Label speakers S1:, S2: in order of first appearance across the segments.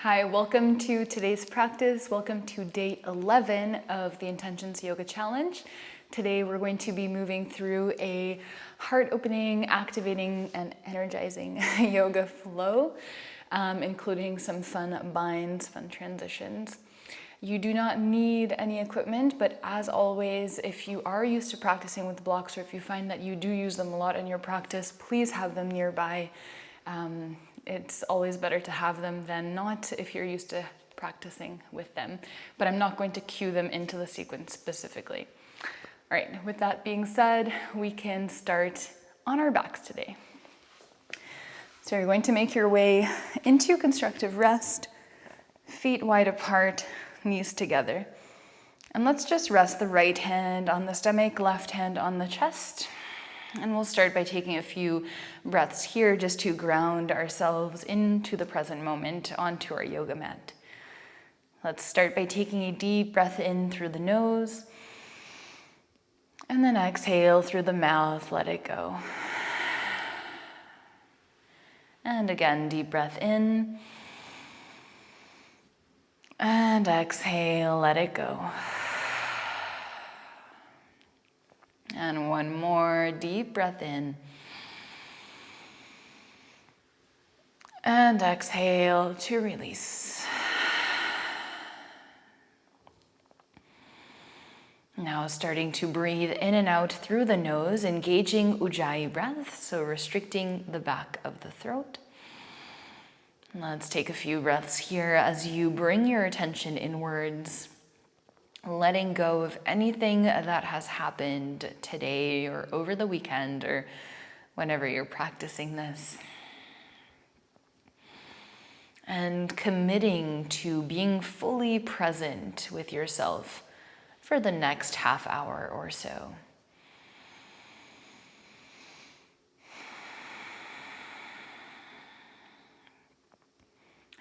S1: Hi, welcome to today's practice. Welcome to day 11 of the Intentions Yoga Challenge. Today we're going to be moving through a heart-opening, activating, and energizing yoga flow, including some fun binds, fun transitions. You do not need any equipment, but as always, if you are used to practicing with blocks or if you find that you do use them a lot in your practice, please have them nearby. It's always better to have them than not if you're used to practicing with them, but I'm not going to cue them into the sequence specifically. All right, with that being said, we can start on our backs today. So you're going to make your way into constructive rest, feet wide apart, knees together. And let's just rest the right hand on the stomach, left hand on the chest. And we'll start by taking a few breaths here just to ground ourselves into the present moment onto our yoga mat. Let's start by taking a deep breath in through the nose. And then exhale through the mouth, let it go. And again, deep breath in. And exhale, let it go. And one more deep breath in. And exhale to release. Now starting to breathe in and out through the nose, engaging Ujjayi breath, so restricting the back of the throat. Let's take a few breaths here as you bring your attention inwards, letting go of anything that has happened today or over the weekend or whenever you're practicing this. And committing to being fully present with yourself for the next half hour or so.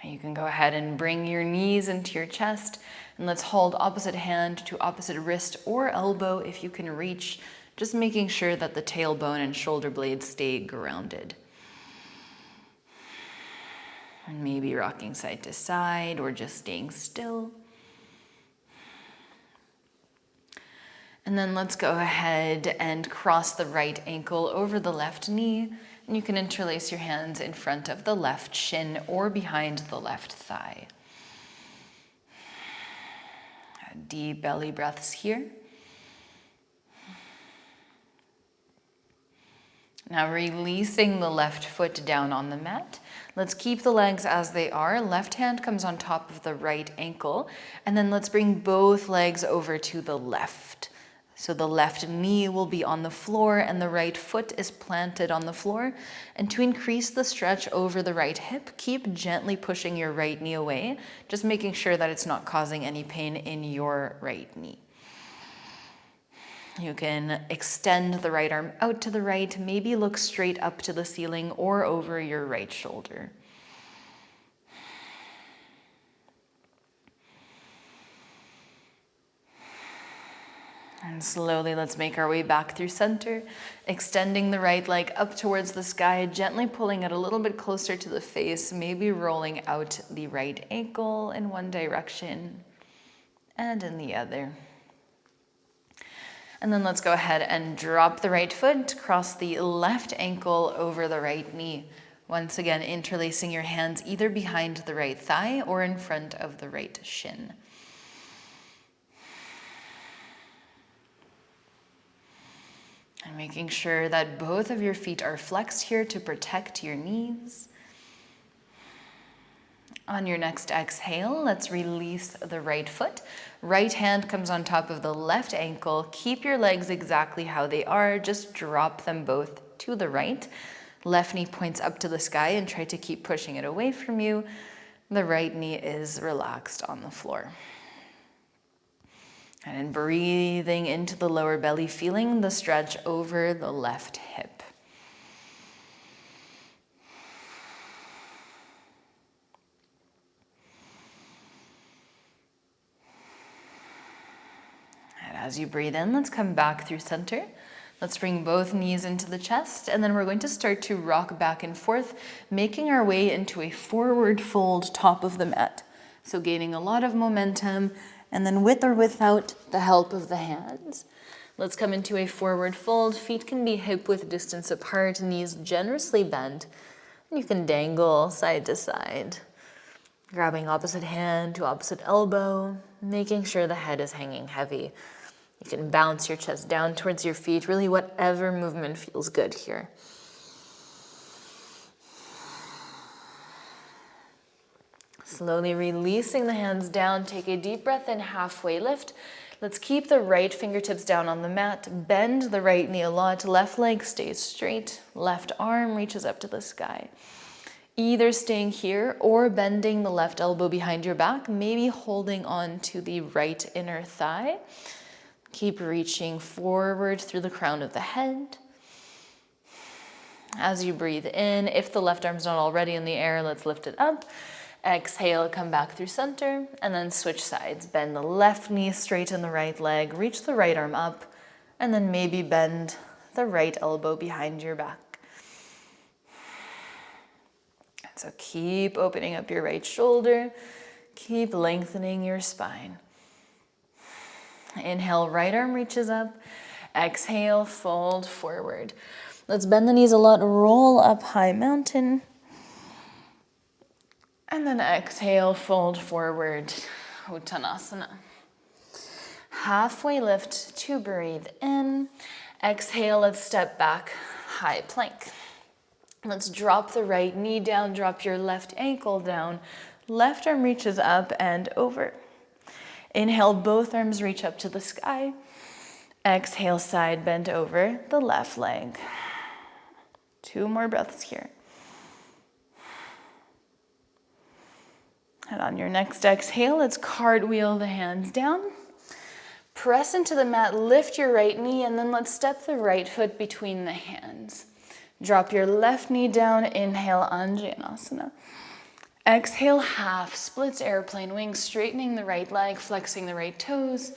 S1: You can go ahead and bring your knees into your chest, and let's hold opposite hand to opposite wrist or elbow if you can reach, just making sure that the tailbone and shoulder blades stay grounded. And maybe rocking side to side or just staying still. And then let's go ahead and cross the right ankle over the left knee. And you can interlace your hands in front of the left shin or behind the left thigh. Deep belly breaths here. Now releasing the left foot down on the mat. Let's keep the legs as they are. Left hand comes on top of the right ankle. And then let's bring both legs over to the left. So the left knee will be on the floor and the right foot is planted on the floor. And to increase the stretch over the right hip, keep gently pushing your right knee away, just making sure that it's not causing any pain in your right knee. You can extend the right arm out to the right, maybe look straight up to the ceiling or over your right shoulder. And slowly let's make our way back through center, extending the right leg up towards the sky, gently pulling it a little bit closer to the face, maybe rolling out the right ankle in one direction and in the other. And then let's go ahead and drop the right foot, cross the left ankle over the right knee. Once again, interlacing your hands either behind the right thigh or in front of the right shin. And making sure that both of your feet are flexed here to protect your knees. On your next exhale, let's release the right foot. Right hand comes on top of the left ankle. Keep your legs exactly how they are. Just drop them both to the right. Left knee points up to the sky and try to keep pushing it away from you. The right knee is relaxed on the floor. And then breathing into the lower belly, feeling the stretch over the left hip. And as you breathe in, let's come back through center. Let's bring both knees into the chest, and then we're going to start to rock back and forth, making our way into a forward fold top of the mat. So gaining a lot of momentum, and then with or without the help of the hands. Let's come into a forward fold. Feet can be hip-width distance apart, knees generously bent. And you can dangle side to side, grabbing opposite hand to opposite elbow, making sure the head is hanging heavy. You can bounce your chest down towards your feet, really whatever movement feels good here. Slowly releasing the hands down, take a deep breath in, halfway lift. Let's keep the right fingertips down on the mat, bend the right knee a lot, left leg stays straight, left arm reaches up to the sky. Either staying here or bending the left elbow behind your back, maybe holding on to the right inner thigh. Keep reaching forward through the crown of the head. As you breathe in, if the left arm's not already in the air, let's lift it up. Exhale, come back through center, and then switch sides. Bend the left knee, straighten the right leg, reach the right arm up, and then maybe bend the right elbow behind your back. So keep opening up your right shoulder, keep lengthening your spine. Inhale, right arm reaches up. Exhale, fold forward. Let's bend the knees a lot, roll up high mountain. And then exhale, fold forward, Uttanasana. Halfway lift to breathe in. Exhale, let's step back, high plank. Let's drop the right knee down, drop your left ankle down. Left arm reaches up and over. Inhale, both arms reach up to the sky. Exhale, side bend over the left leg. 2 more breaths here. And on your next exhale, let's cartwheel the hands down. Press into the mat, lift your right knee, and then let's step the right foot between the hands. Drop your left knee down, inhale, Anjanasana. Exhale, half splits, airplane wings, straightening the right leg, flexing the right toes.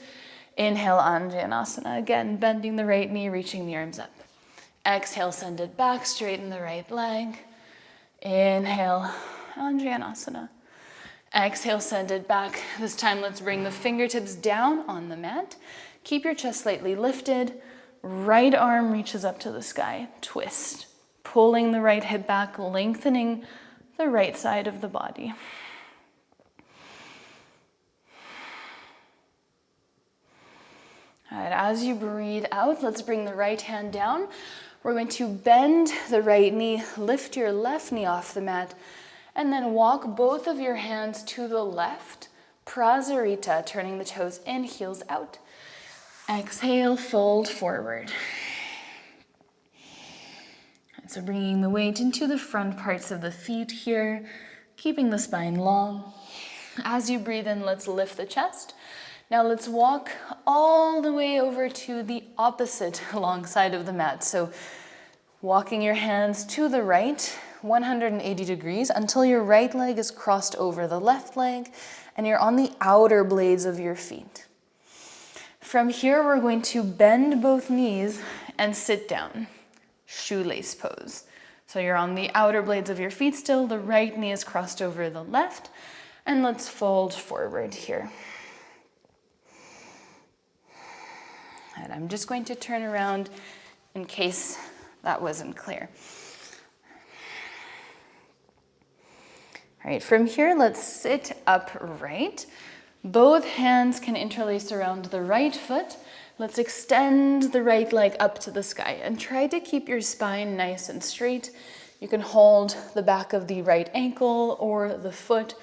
S1: Inhale, Anjanasana. Again, bending the right knee, reaching the arms up. Exhale, send it back, straighten the right leg. Inhale, Anjanasana. Exhale, send it back. This time, let's bring the fingertips down on the mat. Keep your chest slightly lifted. Right arm reaches up to the sky. Twist. Pulling the right hip back, lengthening the right side of the body. All right, as you breathe out, let's bring the right hand down. We're going to bend the right knee, lift your left knee off the mat, and then walk both of your hands to the left. Prasarita, turning the toes in, heels out. Exhale, fold forward. So bringing the weight into the front parts of the feet here, keeping the spine long. As you breathe in, let's lift the chest. Now let's walk all the way over to the opposite long side of the mat. So walking your hands to the right, 180 degrees, until your right leg is crossed over the left leg and you're on the outer blades of your feet. From here, we're going to bend both knees and sit down. Shoelace pose. So you're on the outer blades of your feet still, the right knee is crossed over the left, and let's fold forward here. And I'm just going to turn around in case that wasn't clear. All right, from here, let's sit upright. Both hands can interlace around the right foot. Let's extend the right leg up to the sky and try to keep your spine nice and straight. You can hold the back of the right ankle or the foot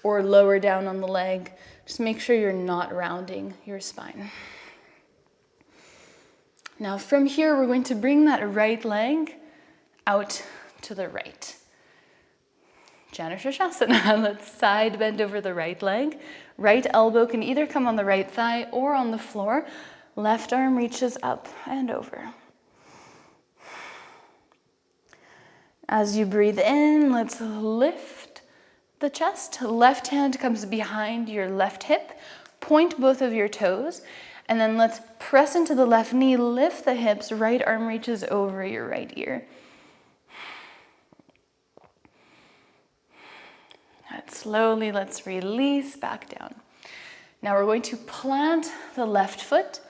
S1: or lower down on the leg. Just make sure you're not rounding your spine. Now from here, we're going to bring that right leg out to the right. Janushasana. Let's side bend over the right leg. Right elbow can either come on the right thigh or on the floor. Left arm reaches up and over. As you breathe in, let's lift the chest. Left hand comes behind your left hip. Point both of your toes And then let's press into the left knee, lift the hips, right arm reaches over your right ear. And slowly, let's release back down. Now we're going to plant the left foot,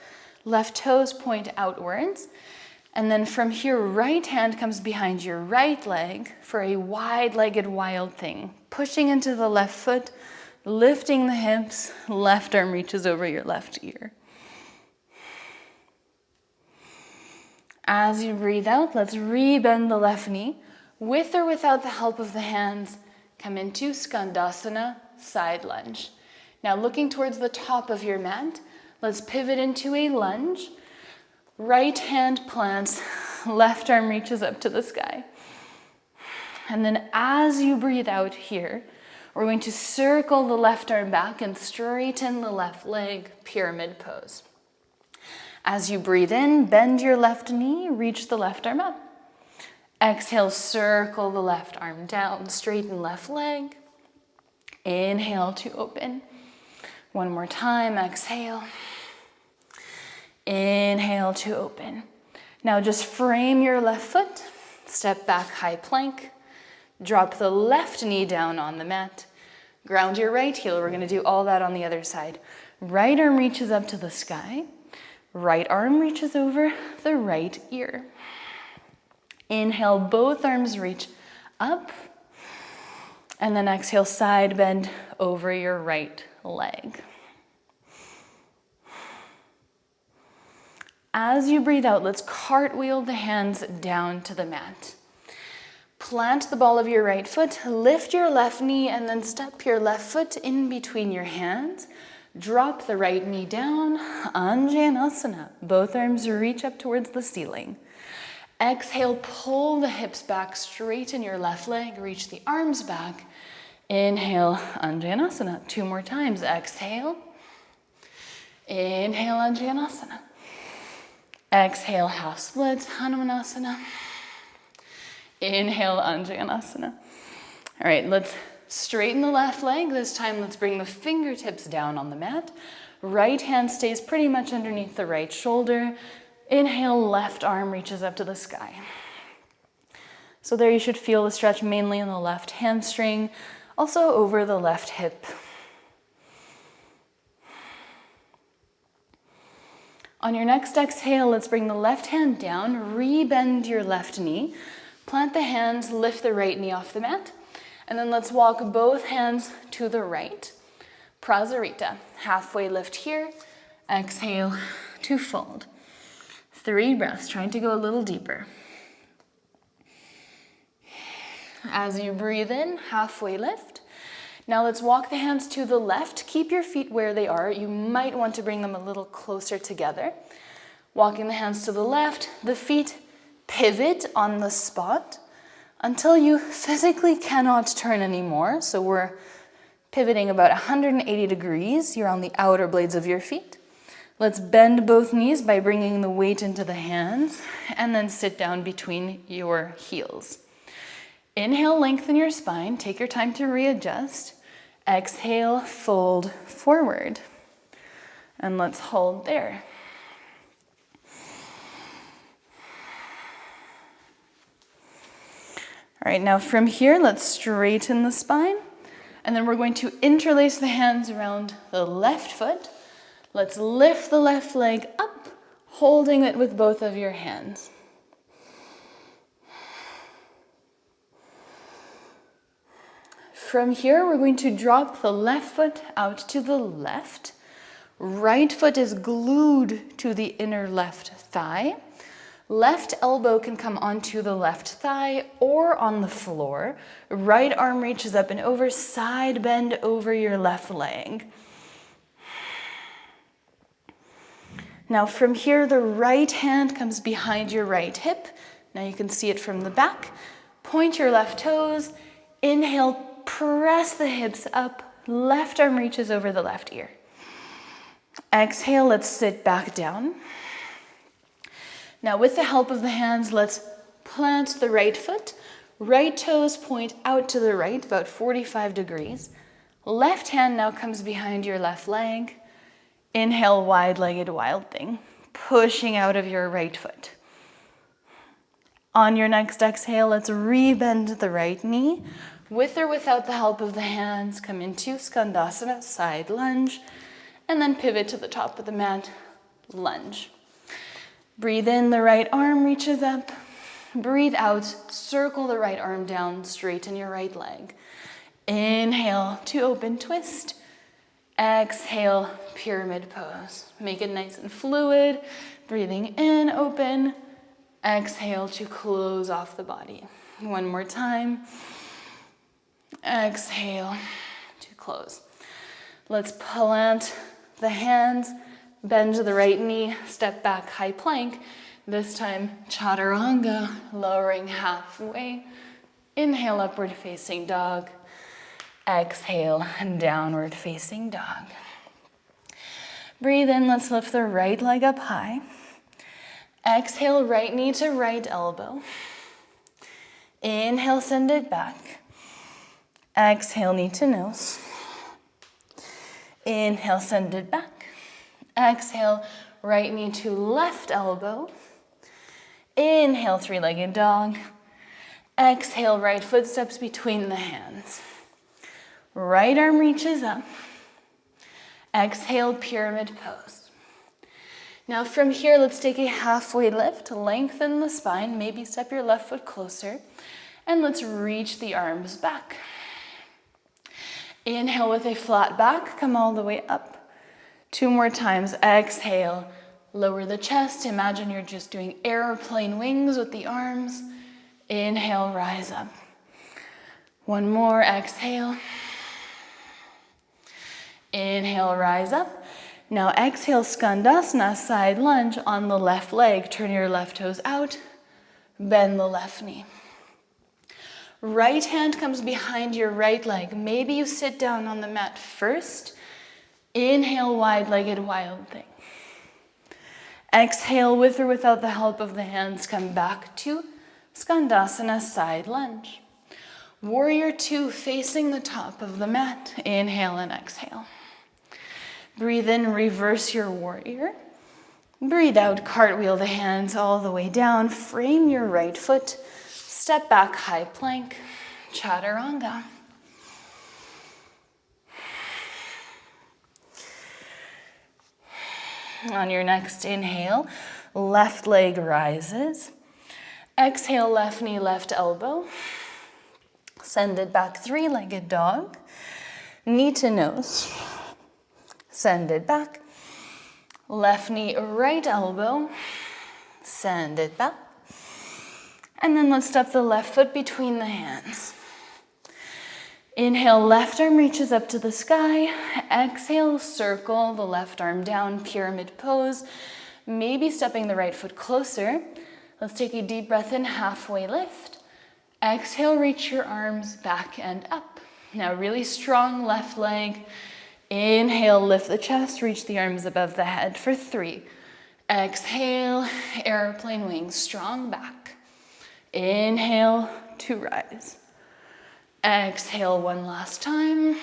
S1: left toes point outwards. And then from here, right hand comes behind your right leg for a wide-legged wild thing. Pushing into the left foot, lifting the hips, left arm reaches over your left ear. As you breathe out, let's rebend the left knee. With or without the help of the hands, come into Skandasana, side lunge. Now looking towards the top of your mat, let's pivot into a lunge. Right hand plants, left arm reaches up to the sky. And then as you breathe out here, we're going to circle the left arm back and straighten the left leg, pyramid pose. As you breathe in, bend your left knee, reach the left arm up. Exhale, circle the left arm down, straighten left leg. Inhale to open. One more time, exhale. Inhale to open. Now just frame your left foot, step back, high plank. Drop the left knee down on the mat. Ground your right heel. We're gonna do all that on the other side. Right arm reaches up to the sky. Right arm reaches over the right ear. Inhale, both arms reach up. And then exhale, side bend over your right leg. As you breathe out, let's cartwheel the hands down to the mat. Plant the ball of your right foot, lift your left knee, and then step your left foot in between your hands. Drop the right knee down, Anjanasana. Both arms reach up towards the ceiling. Exhale, pull the hips back, straighten your left leg, reach the arms back. Inhale, Anjanasana. 2 more times. Exhale. Inhale, Anjanasana. Exhale, half splits, Hanumanasana. Inhale, Anjanasana. All right, let's straighten the left leg. This time, let's bring the fingertips down on the mat. Right hand stays pretty much underneath the right shoulder. Inhale, left arm reaches up to the sky. So there you should feel the stretch mainly in the left hamstring, also over the left hip. On your next exhale, let's bring the left hand down, rebend your left knee, plant the hands, lift the right knee off the mat, and then let's walk both hands to the right. Prasarita, halfway lift here, exhale to fold. 3 breaths, trying to go a little deeper. As you breathe in, halfway lift. Now let's walk the hands to the left. Keep your feet where they are. You might want to bring them a little closer together. Walking the hands to the left, the feet pivot on the spot until you physically cannot turn anymore. So we're pivoting about 180 degrees. You're on the outer blades of your feet. Let's bend both knees by bringing the weight into the hands and then sit down between your heels. Inhale, lengthen your spine. Take your time to readjust. Exhale, fold forward. And let's hold there. All right, now from here, let's straighten the spine. And then we're going to interlace the hands around the left foot. Let's lift the left leg up, holding it with both of your hands. From here, we're going to drop the left foot out to the left. Right foot is glued to the inner left thigh. Left elbow can come onto the left thigh or on the floor. Right arm reaches up and over, side bend over your left leg. Now from here, the right hand comes behind your right hip. Now you can see it from the back. Point your left toes. Inhale, press the hips up. Left arm reaches over the left ear. Exhale, let's sit back down. Now with the help of the hands, let's plant the right foot. Right toes point out to the right, about 45 degrees. Left hand now comes behind your left leg. Inhale, wide-legged wild thing, pushing out of your right foot. On your next exhale, let's re-bend the right knee. With or without the help of the hands, come into Skandasana, side lunge, and then pivot to the top of the mat, lunge. Breathe in, the right arm reaches up. Breathe out, circle the right arm down, straighten your right leg. Inhale to open twist. Exhale, pyramid pose. Make it nice and fluid. Breathing in, open. Exhale to close off the body. One more time. Exhale to close. Let's plant the hands, bend the right knee, step back, high plank. This time, chaturanga, lowering halfway. Inhale, upward facing dog. Exhale, downward facing dog. Breathe in, let's lift the right leg up high. Exhale, right knee to right elbow. Inhale, send it back. Exhale, knee to nose. Inhale, send it back. Exhale, right knee to left elbow. Inhale, three-legged dog. Exhale, right foot steps between the hands. Right arm reaches up. Exhale, pyramid pose. Now from here, let's take a halfway lift. Lengthen the spine, maybe step your left foot closer. And let's reach the arms back. Inhale with a flat back, come all the way up. 2 more times, exhale. Lower the chest, imagine you're just doing airplane wings with the arms. Inhale, rise up. 1 more, exhale. Inhale, rise up. Now exhale, Skandasana, side lunge on the left leg. Turn your left toes out, bend the left knee. Right hand comes behind your right leg. Maybe you sit down on the mat first. Inhale, wide-legged wild thing. Exhale, with or without the help of the hands, come back to Skandasana, side lunge. Warrior 2, facing the top of the mat. Inhale and exhale. Breathe in, reverse your warrior. Breathe out, cartwheel the hands all the way down. Frame your right foot. Step back, high plank, chaturanga. On your next inhale, left leg rises. Exhale, left knee, left elbow. Send it back, three-legged dog. Knee to nose. Send it back. Left knee, right elbow. Send it back. And then let's step the left foot between the hands. Inhale, left arm reaches up to the sky. Exhale, circle the left arm down, pyramid pose. Maybe stepping the right foot closer. Let's take a deep breath in, halfway lift. Exhale, reach your arms back and up. Now really strong left leg. Inhale, lift the chest, reach the arms above the head for 3. Exhale, airplane wings, strong back. Inhale to rise. Exhale 1 last time.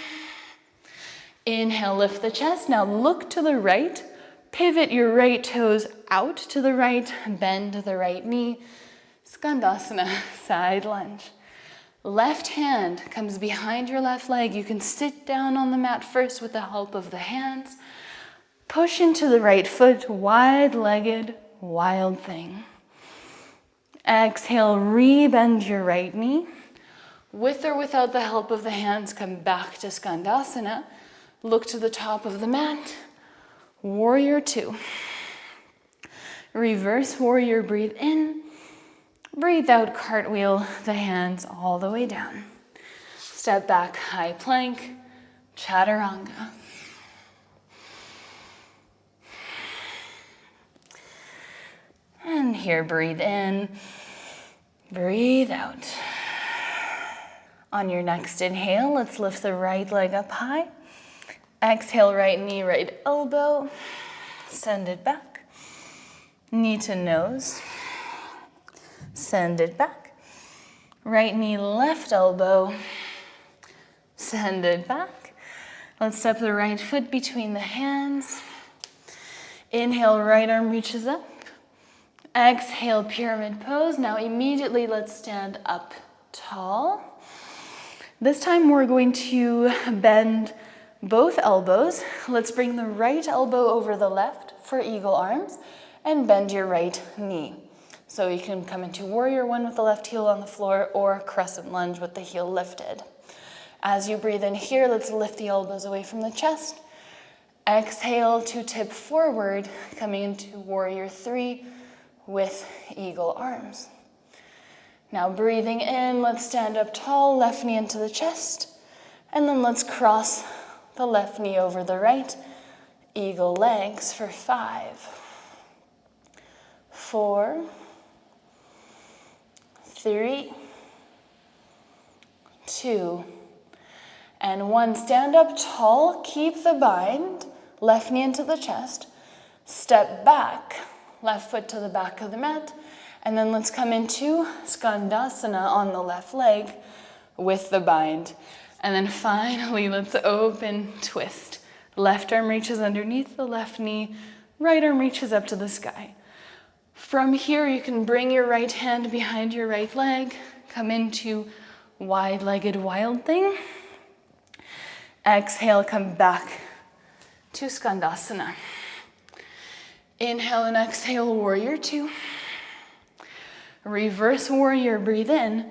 S1: Inhale, lift the chest. Now look to the right. Pivot your right toes out to the right. Bend the right knee. Skandasana, side lunge. Left hand comes behind your left leg. You can sit down on the mat first with the help of the hands. Push into the right foot, wide-legged, wild thing. Exhale, re-bend your right knee. With or without the help of the hands, come back to Skandasana. Look to the top of the mat. Warrior 2. Reverse warrior, breathe in. Breathe out, cartwheel the hands all the way down. Step back, high plank, chaturanga. And here, breathe in, breathe out. On your next inhale, let's lift the right leg up high. Exhale, right knee, right elbow. Send it back. Knee to nose. Send it back. Right knee, left elbow. Send it back. Let's step the right foot between the hands. Inhale, right arm reaches up. Exhale, pyramid pose. Now immediately let's stand up tall. This time we're going to bend both elbows. Let's bring the right elbow over the left for eagle arms and bend your right knee. So you can come into warrior one with the left heel on the floor or crescent lunge with the heel lifted. As you breathe in here, let's lift the elbows away from the chest. Exhale to tip forward, coming into warrior three with eagle arms. Now breathing in, let's stand up tall, left knee into the chest, and then let's cross the left knee over the right, eagle legs for 5, 4, 3, 2, and 1. Stand up tall, keep the bind, left knee into the chest, step back, left foot to the back of the mat, and then let's come into Skandasana on the left leg with the bind. And then finally, let's open twist. Left arm reaches underneath the left knee, right arm reaches up to the sky. From here, you can bring your right hand behind your right leg, come into wide-legged wild thing. Exhale, come back to Skandasana. Inhale and exhale, warrior two. Reverse warrior, breathe in.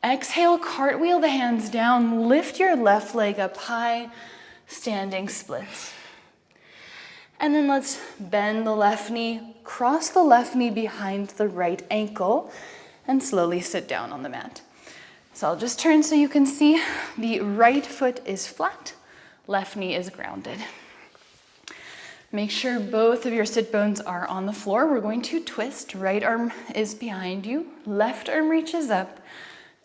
S1: Exhale, cartwheel the hands down, lift your left leg up high, standing splits. And then let's bend the left knee, cross the left knee behind the right ankle, and slowly sit down on the mat. So I'll just turn so you can see the right foot is flat, left knee is grounded. Make sure both of your sit bones are on the floor. We're going to twist. Right arm is behind you. Left arm reaches up.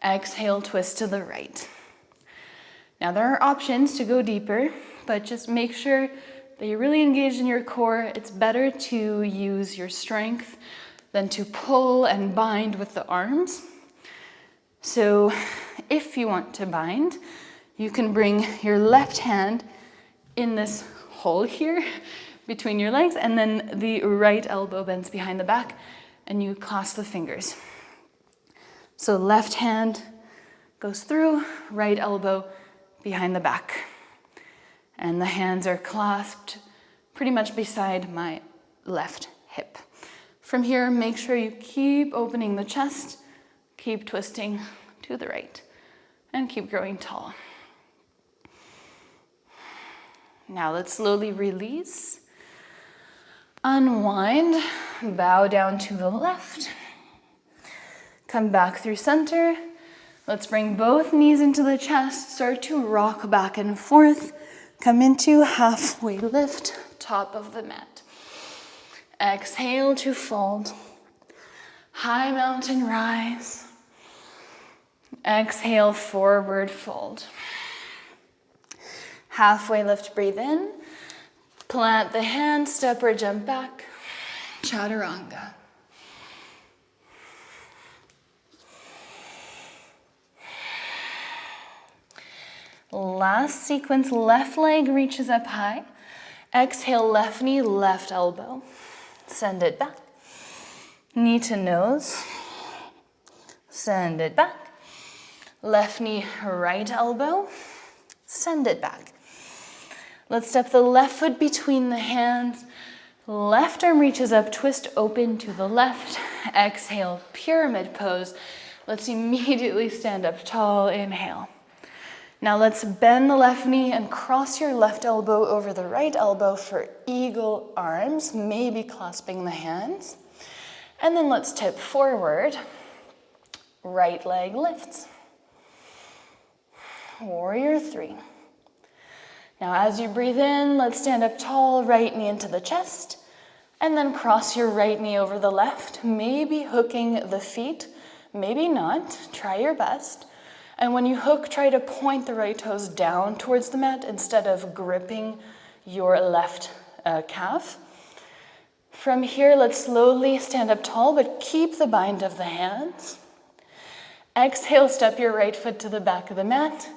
S1: Exhale, twist to the right. Now there are options to go deeper, but just make sure that you're really engaged in your core. It's better to use your strength than to pull and bind with the arms. So if you want to bind, you can bring your left hand in this hole here between your legs, and then the right elbow bends behind the back, and you cross the fingers. So left hand goes through, right elbow behind the back. And the hands are clasped pretty much beside my left hip. From here, make sure you keep opening the chest, keep twisting to the right, and keep growing tall. Now let's slowly release. Unwind, bow down to the left. Come back through center. Let's bring both knees into the chest. Start to rock back and forth. Come into halfway lift, top of the mat. Exhale to fold. High mountain rise. Exhale, forward fold. Halfway lift, breathe in. Plant the hand, step or jump back. Chaturanga. Last sequence, left leg reaches up high. Exhale, left knee, left elbow. Send it back. Knee to nose. Send it back. Left knee, right elbow. Send it back. Let's step the left foot between the hands. Left arm reaches up, twist open to the left. Exhale, pyramid pose. Let's immediately stand up tall, inhale. Now let's bend the left knee and cross your left elbow over the right elbow for eagle arms, maybe clasping the hands. And then let's tip forward. Right leg lifts. Warrior three. Now as you breathe in, let's stand up tall, right knee into the chest, and then cross your right knee over the left, maybe hooking the feet, maybe not, try your best. And when you hook, try to point the right toes down towards the mat instead of gripping your left calf. From here, let's slowly stand up tall, but keep the bind of the hands. Exhale, step your right foot to the back of the mat.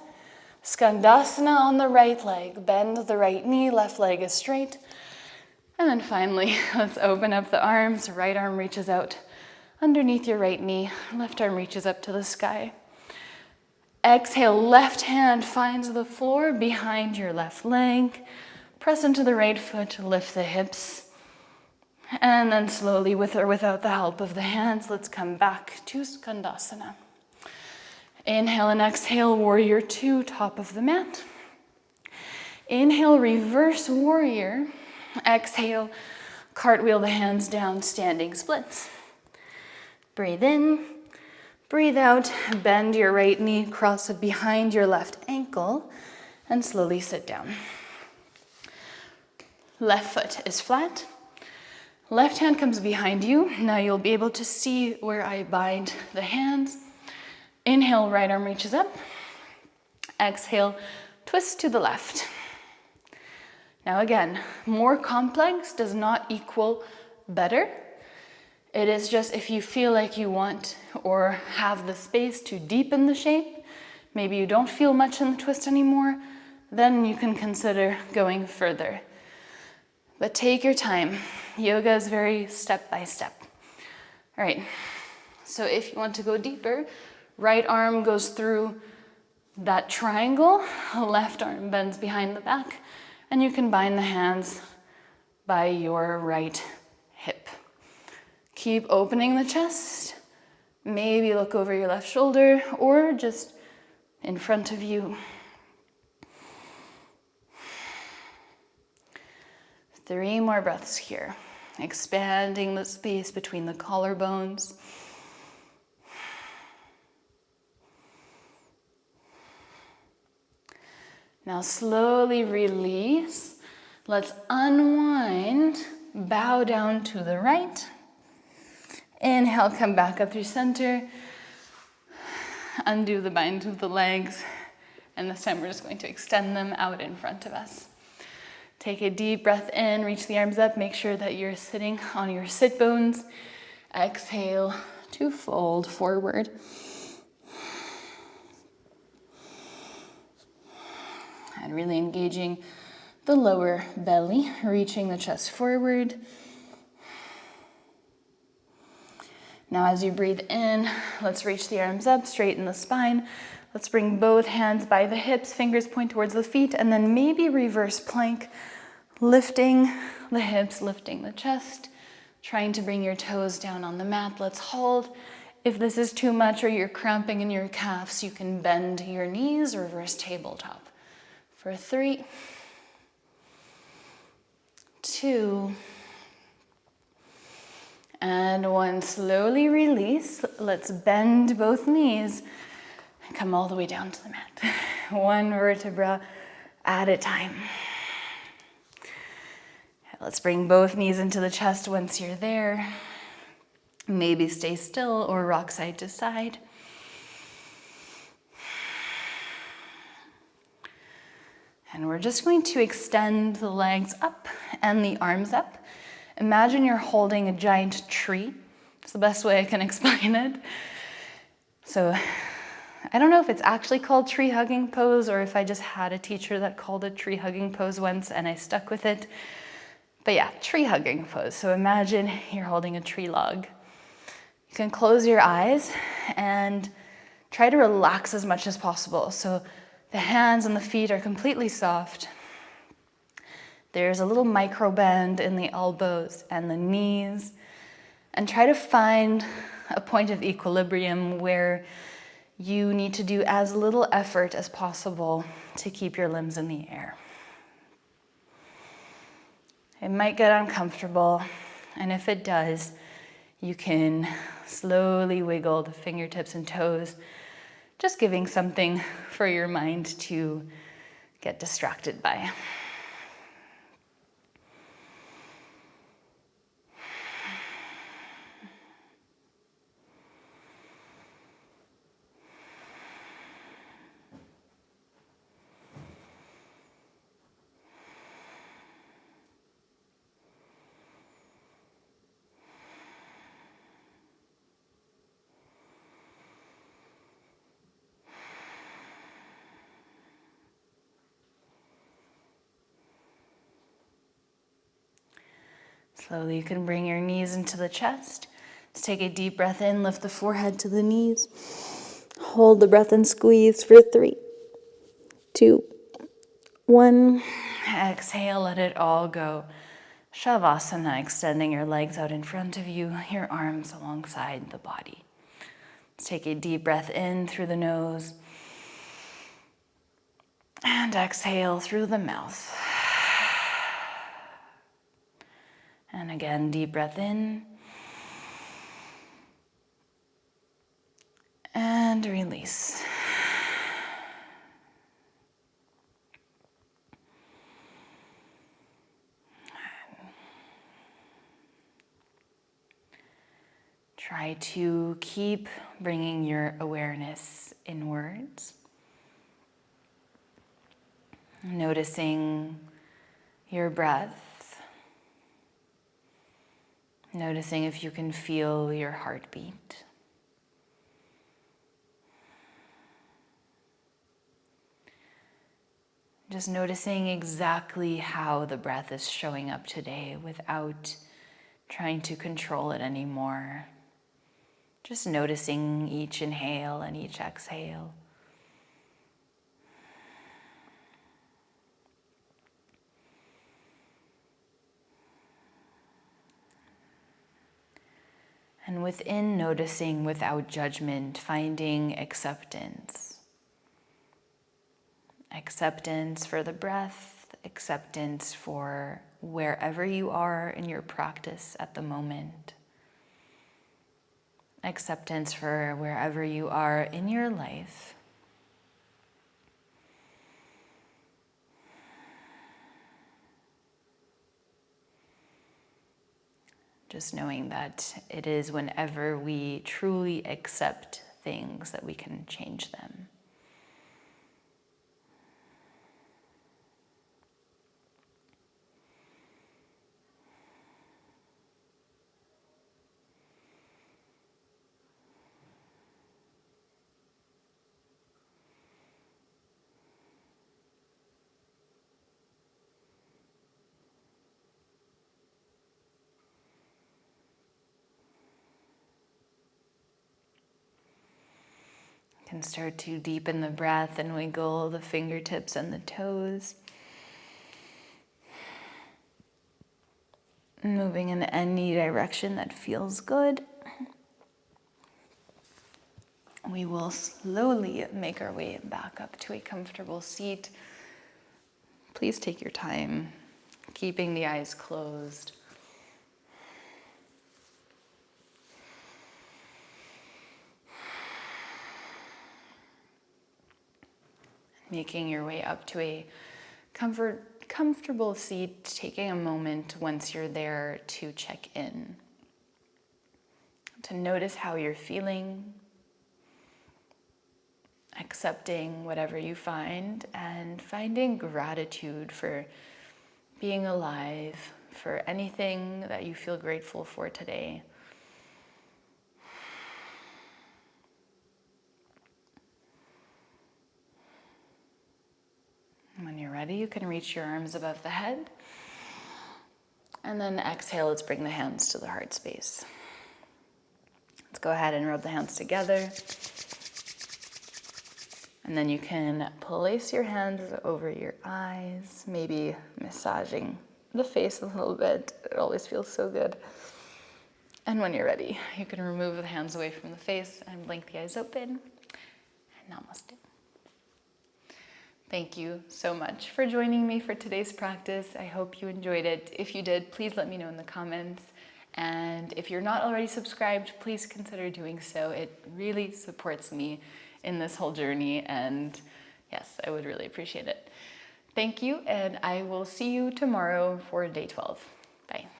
S1: Skandasana on the right leg. Bend the right knee, left leg is straight. And then finally, let's open up the arms. Right arm reaches out underneath your right knee. Left arm reaches up to the sky. Exhale, left hand finds the floor behind your left leg. Press into the right foot, lift the hips. And then slowly, with or without the help of the hands, let's come back to Skandasana. Inhale and exhale, warrior two, top of the mat. Inhale, reverse warrior. Exhale, cartwheel the hands down, standing splits. Breathe in, breathe out, bend your right knee, cross it behind your left ankle, and slowly sit down. Left foot is flat. Left hand comes behind you. Now you'll be able to see where I bind the hands. Inhale, right arm reaches up. Exhale, twist to the left. Now again, more complex does not equal better. It is just if you feel like you want or have the space to deepen the shape, maybe you don't feel much in the twist anymore, then you can consider going further. But take your time. Yoga is very step by step. All right, so if you want to go deeper, right arm goes through that triangle, left arm bends behind the back, and you can bind the hands by your right hip. Keep opening the chest. Maybe look over your left shoulder or just in front of you. 3 more breaths here. Expanding the space between the collarbones. Now slowly release. Let's unwind, bow down to the right. Inhale, come back up through center. Undo the bind of the legs. And this time we're just going to extend them out in front of us. Take a deep breath in, reach the arms up. Make sure that you're sitting on your sit bones. Exhale to fold forward. And really engaging the lower belly, reaching the chest forward. Now as you breathe in, let's reach the arms up, straighten the spine. Let's bring both hands by the hips, fingers point towards the feet, and then maybe reverse plank, lifting the hips, lifting the chest, trying to bring your toes down on the mat. Let's hold. If this is too much or you're cramping in your calves, you can bend your knees, reverse tabletop. For 3, 2, and 1. Slowly release. Let's bend both knees and come all the way down to the mat. 1 vertebra at a time. Let's bring both knees into the chest once you're there. Maybe stay still or rock side to side. And we're just going to extend the legs up and the arms up. Imagine you're holding a giant tree. It's the best way I can explain it. So I don't know if it's actually called tree hugging pose or if I just had a teacher that called it tree hugging pose once and I stuck with it. But yeah, tree hugging pose. So imagine you're holding a tree log. You can close your eyes and try to relax as much as possible. So the hands and the feet are completely soft. There's a little micro bend in the elbows and the knees. And try to find a point of equilibrium where you need to do as little effort as possible to keep your limbs in the air. It might get uncomfortable, and if it does, you can slowly wiggle the fingertips and toes, just giving something for your mind to get distracted by. Slowly you can bring your knees into the chest. Let's take a deep breath in, lift the forehead to the knees. Hold the breath and squeeze for 3, 2, 1. Exhale, let it all go. Shavasana, extending your legs out in front of you, your arms alongside the body. Let's take a deep breath in through the nose. And exhale through the mouth. And again, deep breath in. And release. Try to keep bringing your awareness inwards. Noticing your breath. Noticing if you can feel your heartbeat. Just noticing exactly how the breath is showing up today without trying to control it anymore. Just noticing each inhale and each exhale. And within noticing without judgment, finding acceptance. Acceptance for the breath, acceptance for wherever you are in your practice at the moment. Acceptance for wherever you are in your life. Just knowing that it is whenever we truly accept things that we can change them. Can start to deepen the breath and wiggle the fingertips and the toes. Moving in any direction that feels good. We will slowly make our way back up to a comfortable seat. Please take your time, keeping the eyes closed. Making your way up to a comfortable seat, taking a moment once you're there to check in, to notice how you're feeling, accepting whatever you find, and finding gratitude for being alive, for anything that you feel grateful for today. When you're ready, you can reach your arms above the head. And then exhale, let's bring the hands to the heart space. Let's go ahead and rub the hands together. And then you can place your hands over your eyes, maybe massaging the face a little bit. It always feels so good. And when you're ready, you can remove the hands away from the face and blink the eyes open. And namaste. Thank you so much for joining me for today's practice. I hope you enjoyed it. If you did, please let me know in the comments. And if you're not already subscribed, please consider doing so. It really supports me in this whole journey. And yes, I would really appreciate it. Thank you, and I will see you tomorrow for day 12. Bye.